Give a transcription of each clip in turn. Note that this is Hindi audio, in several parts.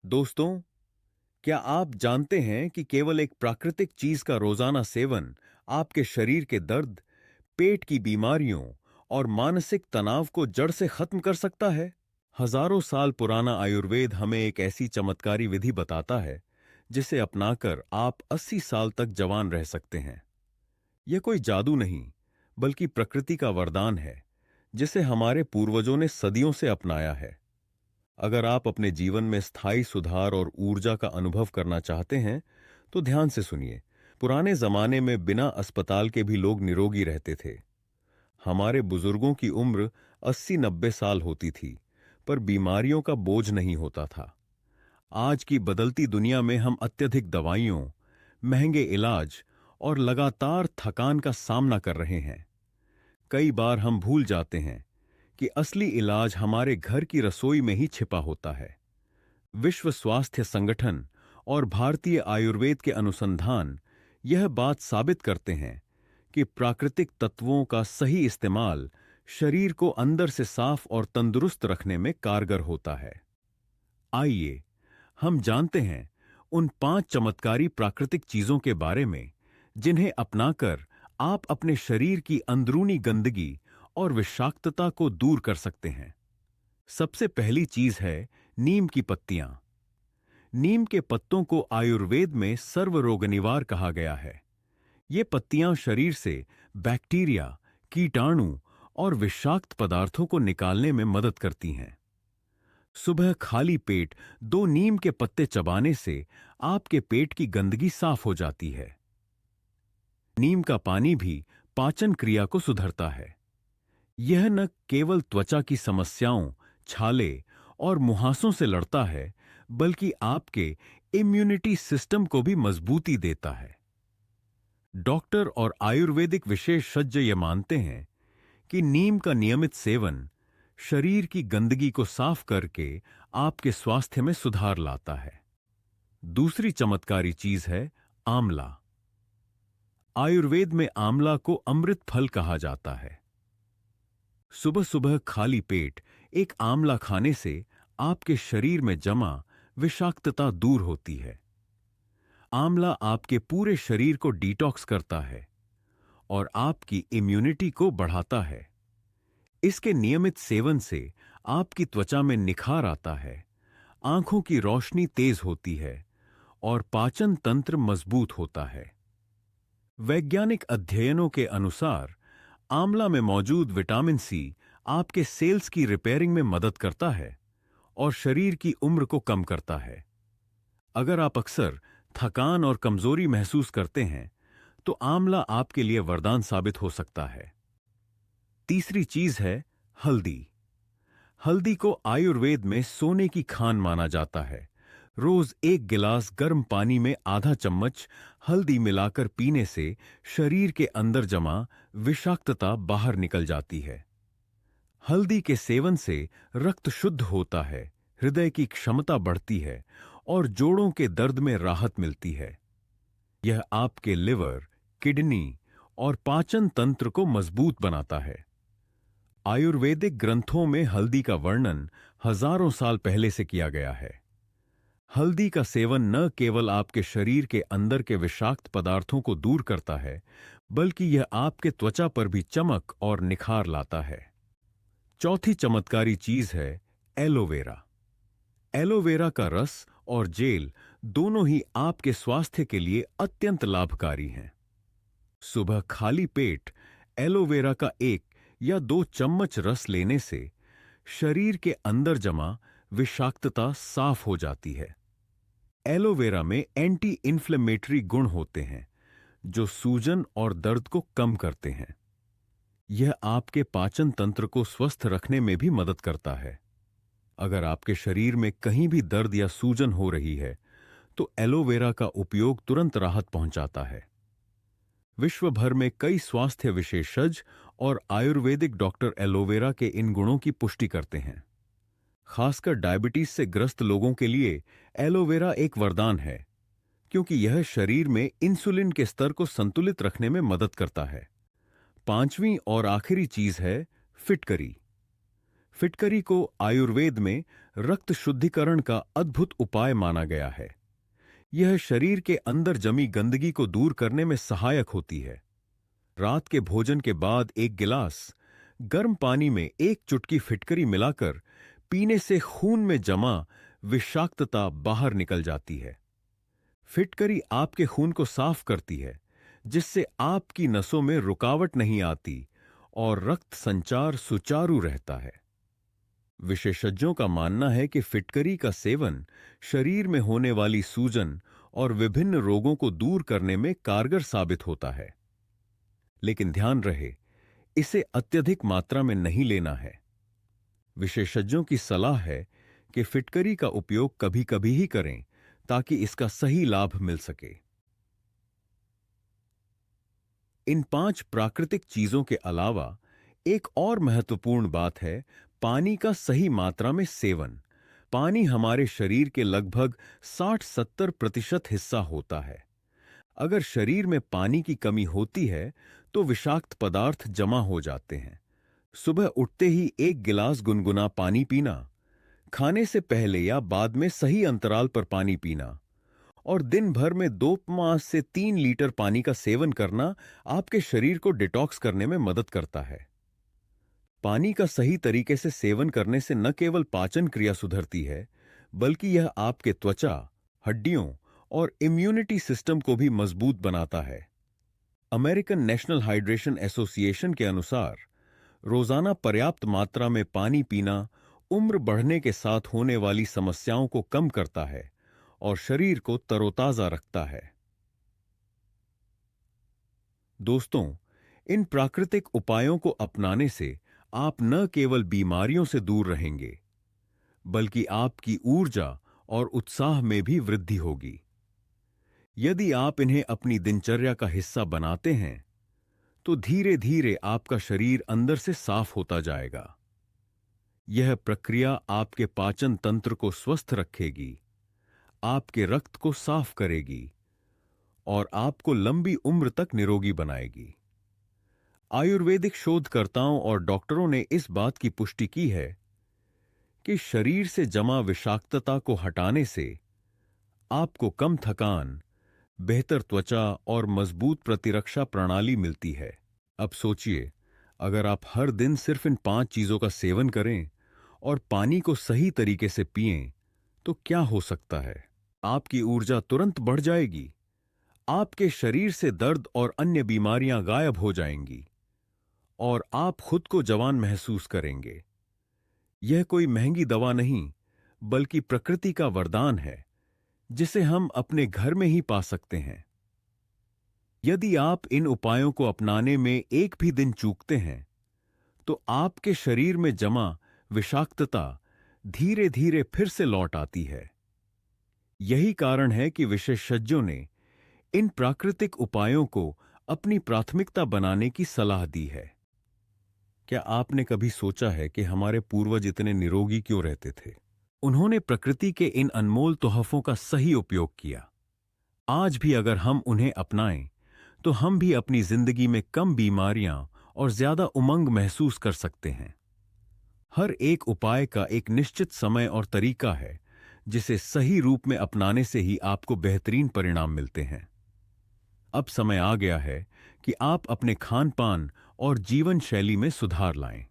दोस्तों, क्या आप जानते हैं कि केवल एक प्राकृतिक चीज का रोजाना सेवन आपके शरीर के दर्द, पेट की बीमारियों और मानसिक तनाव को जड़ से खत्म कर सकता है? हजारों साल पुराना आयुर्वेद हमें एक ऐसी चमत्कारी विधि बताता है जिसे अपनाकर आप 80 साल तक जवान रह सकते हैं। यह कोई जादू नहीं, बल्कि प्रकृति का वरदान है जिसे हमारे पूर्वजों ने सदियों से अपनाया है। अगर आप अपने जीवन में स्थायी सुधार और ऊर्जा का अनुभव करना चाहते हैं, तो ध्यान से सुनिए। पुराने जमाने में बिना अस्पताल के भी लोग निरोगी रहते थे। हमारे बुजुर्गों की उम्र 80-90 साल होती थी, पर बीमारियों का बोझ नहीं होता था। आज की बदलती दुनिया में हम अत्यधिक दवाइयों, महंगे इलाज और लगातार थकान का सामना कर रहे हैं। कई बार हम भूल जाते हैं कि असली इलाज हमारे घर की रसोई में ही छिपा होता है। विश्व स्वास्थ्य संगठन और भारतीय आयुर्वेद के अनुसंधान यह बात साबित करते हैं कि प्राकृतिक तत्वों का सही इस्तेमाल शरीर को अंदर से साफ और तंदुरुस्त रखने में कारगर होता है। आइए हम जानते हैं उन 5 चमत्कारी प्राकृतिक चीजों के बारे में जिन्हें अपनाकर आप अपने शरीर की अंदरूनी गंदगी और विषाक्तता को दूर कर सकते हैं। सबसे पहली चीज है नीम की पत्तियां। नीम के पत्तों को आयुर्वेद में सर्वरोगनिवार कहा गया है। ये पत्तियां शरीर से बैक्टीरिया, कीटाणु और विषाक्त पदार्थों को निकालने में मदद करती हैं। सुबह खाली पेट 2 नीम के पत्ते चबाने से आपके पेट की गंदगी साफ हो जाती है। नीम का पानी भी पाचन क्रिया को सुधरता है। यह न केवल त्वचा की समस्याओं, छाले और मुहासों से लड़ता है, बल्कि आपके इम्यूनिटी सिस्टम को भी मजबूती देता है। डॉक्टर और आयुर्वेदिक विशेषज्ञ ये मानते हैं कि नीम का नियमित सेवन शरीर की गंदगी को साफ करके आपके स्वास्थ्य में सुधार लाता है। दूसरी चमत्कारी चीज है आंवला। आयुर्वेद में आंवला को अमृत फल कहा जाता है। सुबह सुबह खाली पेट एक आंवला खाने से आपके शरीर में जमा विषाक्तता दूर होती है। आंवला आपके पूरे शरीर को डिटॉक्स करता है और आपकी इम्यूनिटी को बढ़ाता है। इसके नियमित सेवन से आपकी त्वचा में निखार आता है, आंखों की रोशनी तेज होती है और पाचन तंत्र मजबूत होता है। वैज्ञानिक अध्ययनों के अनुसार आंवला में मौजूद विटामिन सी आपके सेल्स की रिपेयरिंग में मदद करता है और शरीर की उम्र को कम करता है। अगर आप अक्सर थकान और कमजोरी महसूस करते हैं, तो आंवला आपके लिए वरदान साबित हो सकता है। तीसरी चीज है हल्दी। हल्दी को आयुर्वेद में सोने की खान माना जाता है। रोज 1 गिलास गर्म पानी में आधा चम्मच हल्दी मिलाकर पीने से शरीर के अंदर जमा विषाक्तता बाहर निकल जाती है। हल्दी के सेवन से रक्त शुद्ध होता है, हृदय की क्षमता बढ़ती है और जोड़ों के दर्द में राहत मिलती है। यह आपके लिवर, किडनी और पाचन तंत्र को मजबूत बनाता है। आयुर्वेदिक ग्रंथों में हल्दी का वर्णन हजारों साल पहले से किया गया है। हल्दी का सेवन न केवल आपके शरीर के अंदर के विषाक्त पदार्थों को दूर करता है, बल्कि यह आपके त्वचा पर भी चमक और निखार लाता है। चौथी चमत्कारी चीज है एलोवेरा। एलोवेरा का रस और जेल दोनों ही आपके स्वास्थ्य के लिए अत्यंत लाभकारी हैं। सुबह खाली पेट एलोवेरा का 1 या 2 चम्मच रस लेने से शरीर के अंदर जमा विषाक्तता साफ हो जाती है। एलोवेरा में एंटी इन्फ्लेमेटरी गुण होते हैं, जो सूजन और दर्द को कम करते हैं। यह आपके पाचन तंत्र को स्वस्थ रखने में भी मदद करता है। अगर आपके शरीर में कहीं भी दर्द या सूजन हो रही है, तो एलोवेरा का उपयोग तुरंत राहत पहुंचाता है। विश्व भर में कई स्वास्थ्य विशेषज्ञ और आयुर्वेदिक डॉक्टर एलोवेरा के इन गुणों की पुष्टि करते हैं। खासकर डायबिटीज से ग्रस्त लोगों के लिए एलोवेरा एक वरदान है, क्योंकि यह शरीर में इंसुलिन के स्तर को संतुलित रखने में मदद करता है। 5वीं और आखिरी चीज है फिटकरी। फिटकरी को आयुर्वेद में रक्त शुद्धिकरण का अद्भुत उपाय माना गया है। यह शरीर के अंदर जमी गंदगी को दूर करने में सहायक होती है। रात के भोजन के बाद एक गिलास गर्म पानी में एक चुटकी फिटकरी मिलाकर पीने से खून में जमा विषाक्तता बाहर निकल जाती है। फिटकरी आपके खून को साफ करती है, जिससे आपकी नसों में रुकावट नहीं आती और रक्त संचार सुचारू रहता है। विशेषज्ञों का मानना है कि फिटकरी का सेवन शरीर में होने वाली सूजन और विभिन्न रोगों को दूर करने में कारगर साबित होता है। लेकिन ध्यान रहे, इसे अत्यधिक मात्रा में नहीं लेना है। विशेषज्ञों की सलाह है कि फिटकरी का उपयोग कभी-कभी ही करें, ताकि इसका सही लाभ मिल सके। इन 5 प्राकृतिक चीजों के अलावा एक और महत्वपूर्ण बात है पानी का सही मात्रा में सेवन। पानी हमारे शरीर के लगभग 60-70% हिस्सा होता है। अगर शरीर में पानी की कमी होती है तो विषाक्त पदार्थ जमा हो जाते हैं। सुबह उठते ही एक गिलास गुनगुना पानी पीना, खाने से पहले या बाद में सही अंतराल पर पानी पीना और दिन भर में 2 से 3 लीटर पानी का सेवन करना आपके शरीर को डिटॉक्स करने में मदद करता है। पानी का सही तरीके से सेवन करने से न केवल पाचन क्रिया सुधरती है, बल्कि यह आपके त्वचा, हड्डियों और इम्यूनिटी सिस्टम को भी मजबूत बनाता है। अमेरिकन नेशनल हाइड्रेशन एसोसिएशन के अनुसार रोजाना पर्याप्त मात्रा में पानी पीना उम्र बढ़ने के साथ होने वाली समस्याओं को कम करता है और शरीर को तरोताजा रखता है। दोस्तों, इन प्राकृतिक उपायों को अपनाने से आप न केवल बीमारियों से दूर रहेंगे, बल्कि आपकी ऊर्जा और उत्साह में भी वृद्धि होगी। यदि आप इन्हें अपनी दिनचर्या का हिस्सा बनाते हैं, तो धीरे धीरे आपका शरीर अंदर से साफ होता जाएगा। यह प्रक्रिया आपके पाचन तंत्र को स्वस्थ रखेगी, आपके रक्त को साफ करेगी और आपको लंबी उम्र तक निरोगी बनाएगी। आयुर्वेदिक शोधकर्ताओं और डॉक्टरों ने इस बात की पुष्टि की है कि शरीर से जमा विषाक्तता को हटाने से आपको कम थकान, बेहतर त्वचा और मजबूत प्रतिरक्षा प्रणाली मिलती है। अब सोचिए, अगर आप हर दिन सिर्फ इन 5 चीजों का सेवन करें और पानी को सही तरीके से पिएं, तो क्या हो सकता है? आपकी ऊर्जा तुरंत बढ़ जाएगी, आपके शरीर से दर्द और अन्य बीमारियां गायब हो जाएंगी और आप खुद को जवान महसूस करेंगे। यह कोई महंगी दवा नहीं, बल्कि प्रकृति का वरदान है, जिसे हम अपने घर में ही पा सकते हैं। यदि आप इन उपायों को अपनाने में एक भी दिन चूकते हैं, तो आपके शरीर में जमा विषाक्तता धीरे धीरे फिर से लौट आती है। यही कारण है कि विशेषज्ञों ने इन प्राकृतिक उपायों को अपनी प्राथमिकता बनाने की सलाह दी है। क्या आपने कभी सोचा है कि हमारे पूर्वज इतने निरोगी क्यों रहते थे? उन्होंने प्रकृति के इन अनमोल तोहफों का सही उपयोग किया। आज भी अगर हम उन्हें अपनाएं, तो हम भी अपनी जिंदगी में कम बीमारियां और ज्यादा उमंग महसूस कर सकते हैं। हर एक उपाय का एक निश्चित समय और तरीका है, जिसे सही रूप में अपनाने से ही आपको बेहतरीन परिणाम मिलते हैं। अब समय आ गया है कि आप अपने खान पान और जीवन शैली में सुधार लाएं।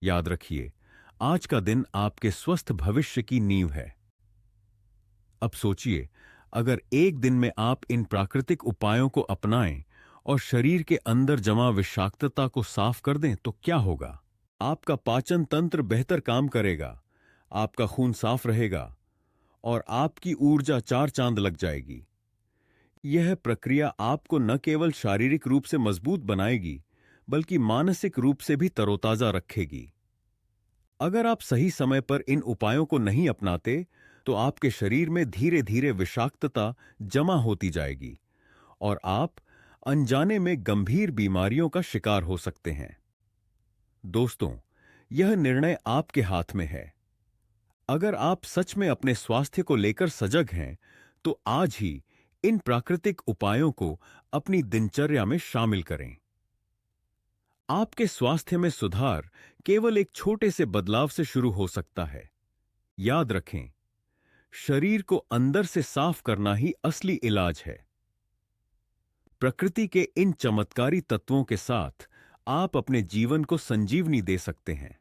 याद रखिए, आज का दिन आपके स्वस्थ भविष्य की नींव है। अब सोचिए, अगर एक दिन में आप इन प्राकृतिक उपायों को अपनाएं और शरीर के अंदर जमा विषाक्तता को साफ कर दें, तो क्या होगा? आपका पाचन तंत्र बेहतर काम करेगा, आपका खून साफ रहेगा और आपकी ऊर्जा 4 चांद लग जाएगी। यह प्रक्रिया आपको न केवल शारीरिक रूप से मजबूत बनाएगी, बल्कि मानसिक रूप से भी तरोताजा रखेगी। अगर आप सही समय पर इन उपायों को नहीं अपनाते, तो आपके शरीर में धीरे धीरे विषाक्तता जमा होती जाएगी और आप अनजाने में गंभीर बीमारियों का शिकार हो सकते हैं। दोस्तों, यह निर्णय आपके हाथ में है। अगर आप सच में अपने स्वास्थ्य को लेकर सजग हैं, तो आज ही इन प्राकृतिक उपायों को अपनी दिनचर्या में शामिल करें। आपके स्वास्थ्य में सुधार केवल एक छोटे से बदलाव से शुरू हो सकता है। याद रखें, शरीर को अंदर से साफ करना ही असली इलाज है। प्रकृति के इन चमत्कारी तत्वों के साथ आप अपने जीवन को संजीवनी दे सकते हैं।